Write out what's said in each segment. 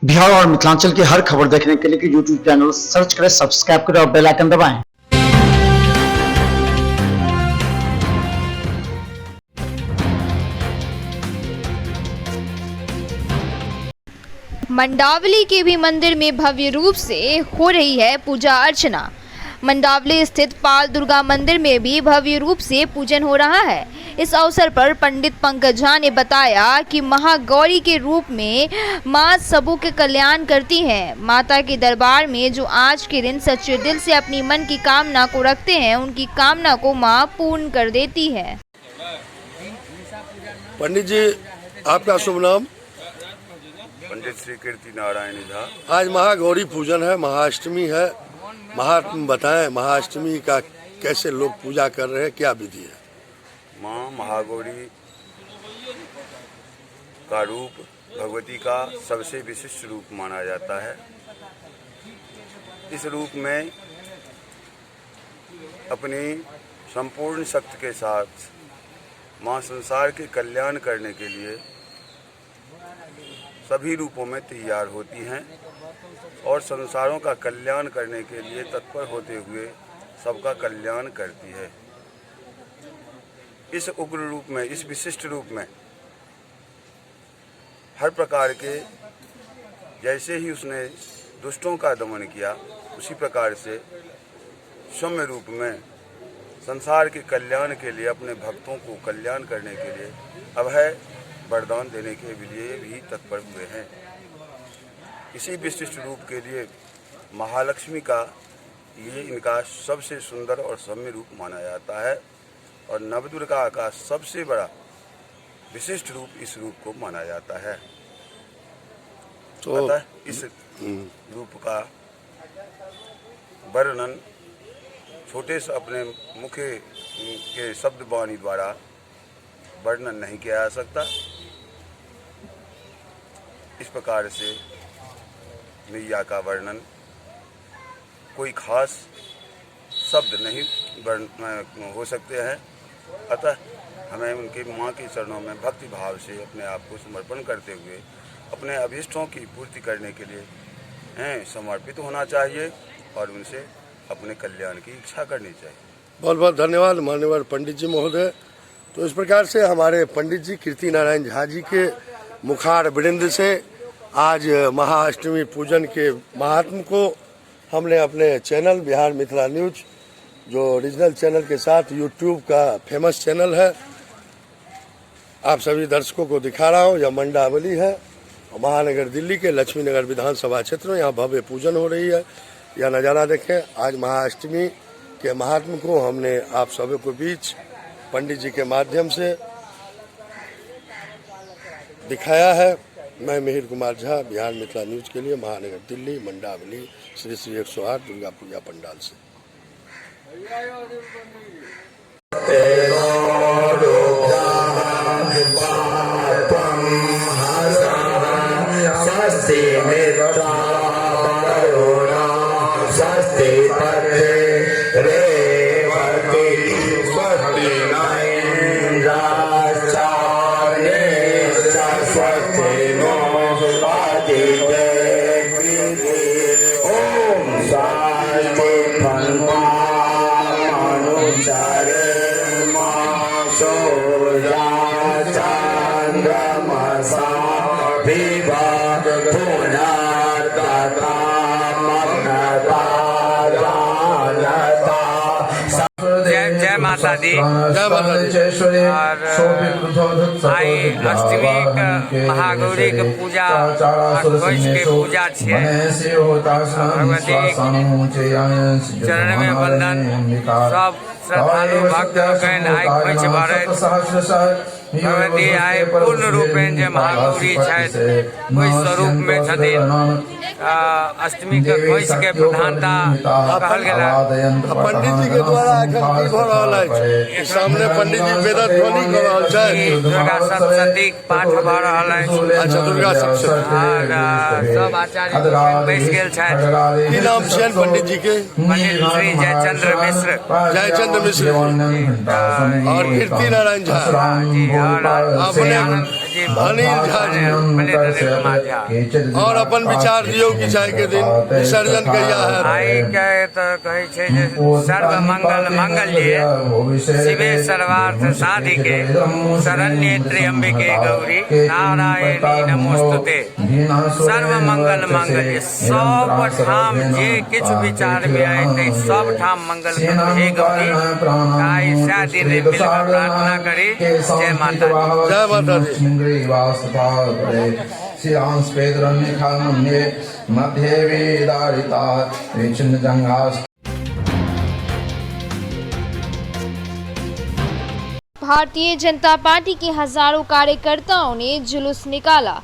बिहार और मिथिलांचल की हर खबर देखने के लिए यूट्यूब चैनल सर्च करें, सब्सक्राइब करें और बेल आइकन दबाएं। मंडावली के भी मंदिर में भव्य रूप से हो रही है पूजा अर्चना। मंडावली स्थित पाल दुर्गा मंदिर में भी भव्य रूप से पूजन हो रहा है। इस अवसर पर पंडित पंकज झा ने बताया कि महागौरी के रूप में मां सबों के कल्याण करती हैं। माता के दरबार में जो आज के दिन सच्चे दिल से अपनी मन की कामना को रखते हैं, उनकी कामना को मां पूर्ण कर देती है। पंडित जी, आपका शुभ नाम? पंडित श्री कीर्ति नारायण झा। आज महागौरी पूजन है, महाअष्टमी है। महात्म बताएं, महाअष्टमी का कैसे लोग पूजा कर रहे हैं, क्या विधि है? माँ महागौरी का रूप भगवती का सबसे विशिष्ट रूप माना जाता है। इस रूप में अपनी संपूर्ण शक्ति के साथ माँ संसार के कल्याण करने के लिए सभी रूपों में तैयार होती हैं और संसारों का कल्याण करने के लिए तत्पर होते हुए सबका कल्याण करती है। इस उग्र रूप में, इस विशिष्ट रूप में हर प्रकार के, जैसे ही उसने दुष्टों का दमन किया, उसी प्रकार से सौम्य रूप में संसार के कल्याण के लिए, अपने भक्तों को कल्याण करने के लिए अभय वरदान देने के लिए भी तत्पर हुए हैं। इसी विशिष्ट रूप के लिए महालक्ष्मी का ये इनका सबसे सुंदर और सौम्य रूप माना जाता है और नवदुर्गा का सबसे बड़ा विशिष्ट रूप इस रूप को माना जाता है। तो अतः इस रूप का वर्णन छोटे से अपने मुख के शब्द वाणी द्वारा वर्णन नहीं किया जा सकता। इस प्रकार से मैया का वर्णन कोई खास शब्द नहीं हो सकते हैं। अतः हमें उनके माँ के चरणों में भक्ति भाव से अपने आप को समर्पण करते हुए अपने अभीष्टों की पूर्ति करने के लिए समर्पित होना चाहिए और उनसे अपने कल्याण की इच्छा करनी चाहिए। बहुत बहुत धन्यवाद माननीय पंडित जी महोदय। तो इस प्रकार से हमारे पंडित जी कीर्ति नारायण झा जी के मुखार वृंद से आज महाअष्टमी पूजन के महात्म को हमने अपने चैनल बिहार मिथिला न्यूज, जो ओरिजिनल चैनल के साथ यूट्यूब का फेमस चैनल है, आप सभी दर्शकों को दिखा रहा हूँ। यह मंडावली है, महानगर दिल्ली के लक्ष्मी नगर विधानसभा क्षेत्र में यहाँ भव्य पूजन हो रही है। यह नज़ारा देखें। आज महाअष्टमी के महात्म को हमने आप सभी को बीच पंडित जी के माध्यम से दिखाया है। मैं मिहिर कुमार झा, बिहार मिथिला न्यूज के लिए महानगर दिल्ली, मंडावली श्री श्री 108 दुर्गा पूजा पंडाल से। जय माता दी। और आई अष्टमी के महागौरी के पूजा के पूजा छे। भगवती चरण में वंदन। सब श्रद्धालु भक्त आई खोज भरत भगवती आई पूर्ण रूपेण जे महागौरी छथि, ओहि स्वरूप में छथिन। अष्टमी के खोज के प्रधानता कहल गेला। पंडित जी के द्वारा एखन की भ रहल अछि? सामने पंडित जी वेद ध्वनि क रहल छथि। दुर्गा सप्तशती पाठ भ रहल अछि। अच्छा, दुर्गा सप्तशती। सब आचार्य बैस गेल छथि। की नाम छियन पंडित जी के? पंडित श्री जयचंद्र मिश्र। जयचंद्र मिश्र और कीर्ति नारायण झा। जी, और अपने जी अनिल झा जी कुमार झा और अपन विचार दियो कि चाहे के दिन विसर्जन कहिया है। आइ के तो कहे छे जे सर्व मंगल मंगल्ये शिवे सर्वार्थ साधिके शरण्ये त्र्यंबके गौरी नारायणी नमोस्तुते। सर्व मंगल मंगल्ये सब ठाम जे किछ विचार में आए सब ठाम मंगल हे गौरी काई सा दिन मिल प्रार्थना करी। जय माता दी। जय माता दी। मध्य वेदारिता भारतीय जनता पार्टी के हजारों कार्यकर्ताओं ने जुलूस निकाला।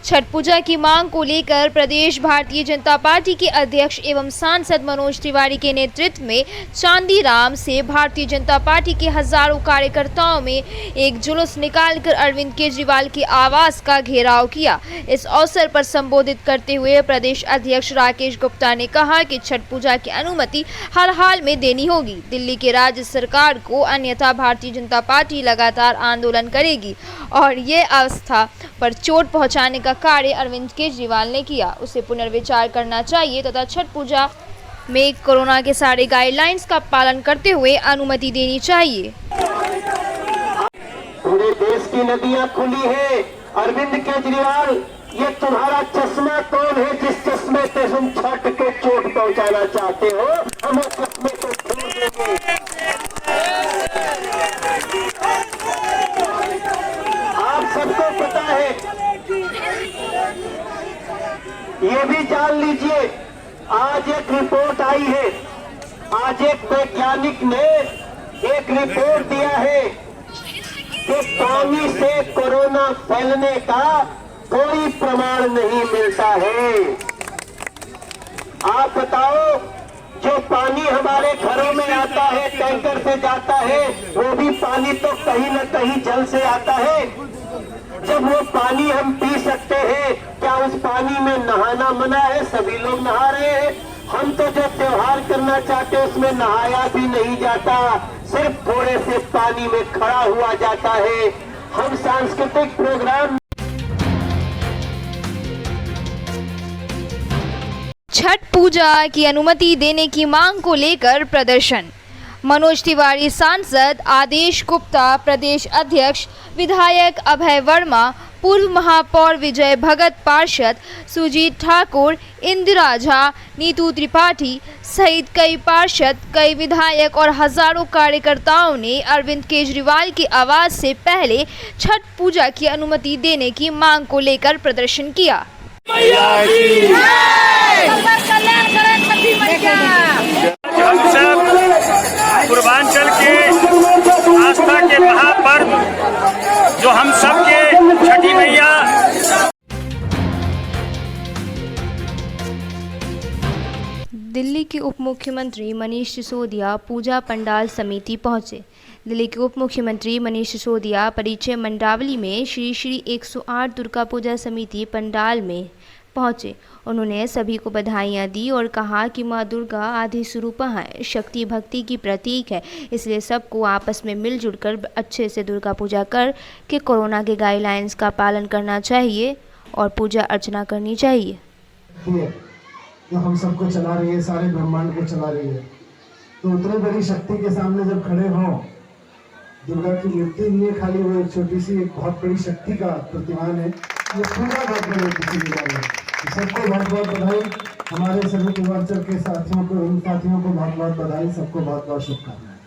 छठ पूजा की मांग को लेकर प्रदेश भारतीय जनता पार्टी के अध्यक्ष एवं सांसद मनोज तिवारी के नेतृत्व में चांदीराम से भारतीय जनता पार्टी के हजारों कार्यकर्ताओं में एक जुलूस निकालकर अरविंद केजरीवाल के आवास का घेराव किया। इस अवसर पर संबोधित करते हुए प्रदेश अध्यक्ष राकेश गुप्ता ने कहा कि छठ पूजा की अनुमति हर हाल में देनी होगी। दिल्ली के राज्य सरकार को, अन्यथा भारतीय जनता पार्टी लगातार आंदोलन करेगी और ये अवस्था पर चोट पहुंचाने का कार्य अरविंद केजरीवाल ने किया, उसे पुनर्विचार करना चाहिए तथा छठ पूजा में कोरोना के सारे गाइडलाइंस का पालन करते हुए अनुमति देनी चाहिए। पूरे देश की नदियां खुली है। अरविंद केजरीवाल, ये तुम्हारा चश्मा कौन है जिस चश्मे से तुम छठ को चोट पहुंचाना चाहते हो? हम उस चश्मे को छोड़ देंगे। आप सबको पता है, ये भी जान लीजिए, आज एक रिपोर्ट आई है, आज एक वैज्ञानिक ने एक रिपोर्ट दिया है कि पानी से कोरोना फैलने का कोई प्रमाण नहीं मिलता है। आप बताओ, जो पानी हमारे घरों में आता है, टैंकर से जाता है, वो भी पानी तो कहीं न कहीं जल से आता है। जब वो पानी हम पी सकते हैं, क्या उस पानी में नहाना मना है? सभी लोग नहा रहे हैं। हम तो जो त्योहार करना चाहते हैं उसमें नहाया भी नहीं जाता, सिर्फ थोड़े से पानी में खड़ा हुआ जाता है। हम सांस्कृतिक प्रोग्राम छठ पूजा की अनुमति देने की मांग को लेकर प्रदर्शन। मनोज तिवारी सांसद, आदेश गुप्ता प्रदेश अध्यक्ष, विधायक अभय वर्मा, पूर्व महापौर विजय भगत, पार्षद सुजीत ठाकुर, इंदिरा झा, नीतू त्रिपाठी सहित कई पार्षद, कई विधायक और हजारों कार्यकर्ताओं ने अरविंद केजरीवाल के आवास से पहले छठ पूजा की अनुमति देने की मांग को लेकर प्रदर्शन किया। हम सब पूर्वांचल के आस्था के महापर्व जो हम सब के छठी मैया दिल्ली के उप मुख्यमंत्री मनीष सिसोदिया पूजा पंडाल समिति पहुंचे। दिल्ली के उप मुख्यमंत्री मनीष सिसोदिया परिचय मंडावली में श्री श्री 108 दुर्गा पूजा समिति पंडाल में पहुंचे। उन्होंने सभी को बधाइयां दी और कहा कि मां दुर्गा आदि स्वरूपा है, शक्ति भक्ति की प्रतीक है, इसलिए सबको आपस में मिलजुल कर अच्छे से दुर्गा पूजा कर के कोरोना के गाइडलाइंस का पालन करना चाहिए और पूजा अर्चना करनी चाहिए। जो हम सबको चला रही है, सारे ब्रह्मांड को चला रही है, तो उतनी बड़ी शक्ति के सामने जब खड़े हों, दुर्गा की मूर्ति नहीं है खाली, वो एक छोटी सी एक बहुत बड़ी शक्ति का प्रतिमान है। ये पूरा बहुत बड़ी किसी है। सबको बहुत बहुत बधाई, हमारे सभी पूर्वांचल के साथियों को, उन साथियों को बहुत बहुत बधाई, सबको बहुत बहुत शुभकामनाएं।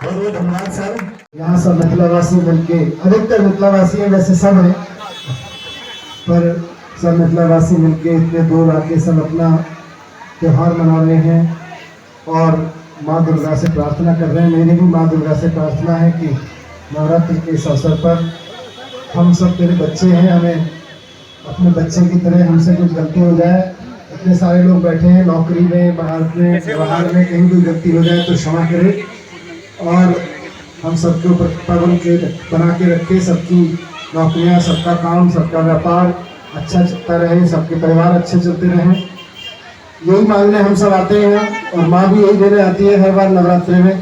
बहुत बहुत धन्यवाद सर। यहाँ सब मिथिलावासी मिलके, अधिकतर मिथिलावासी है, वैसे सब है, पर सब मिथिलावासी मिलके इतने दूर आके सब अपना त्योहार मना रहे हैं और माँ दुर्गा से प्रार्थना कर रहे हैं। मेरी भी माँ दुर्गा से प्रार्थना है कि नवरात्रि के इस अवसर पर हम सब तेरे बच्चे हैं, हमें अपने बच्चे की तरह हमसे कुछ गलती हो जाए, इतने सारे लोग बैठे हैं नौकरी में, बाहर में, कहीं भी गलती हो जाए तो क्षमा करे और हम सबके ऊपर पाबंद के बना के रखे, सबकी नौकरियां, सबका काम, सबका व्यापार अच्छा चलता रहे, सबके परिवार अच्छे चलते रहें, यही मांगने हम सब आते हैं और माँ भी यही देने आती है हर बार नवरात्रि में।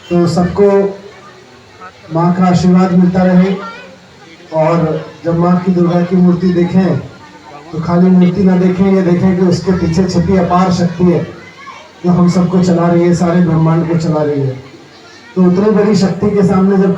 तो सबको माँ का आशीर्वाद मिलता रहे, और जब माँ की दुर्गा की मूर्ति देखें तो खाली मूर्ति ना देखें, ये देखें कि उसके पीछे छिपी अपार शक्ति है जो हम सबको चला रही है, सारे ब्रह्मांड को चला रही है। तो उतनी बड़ी शक्ति के सामने जब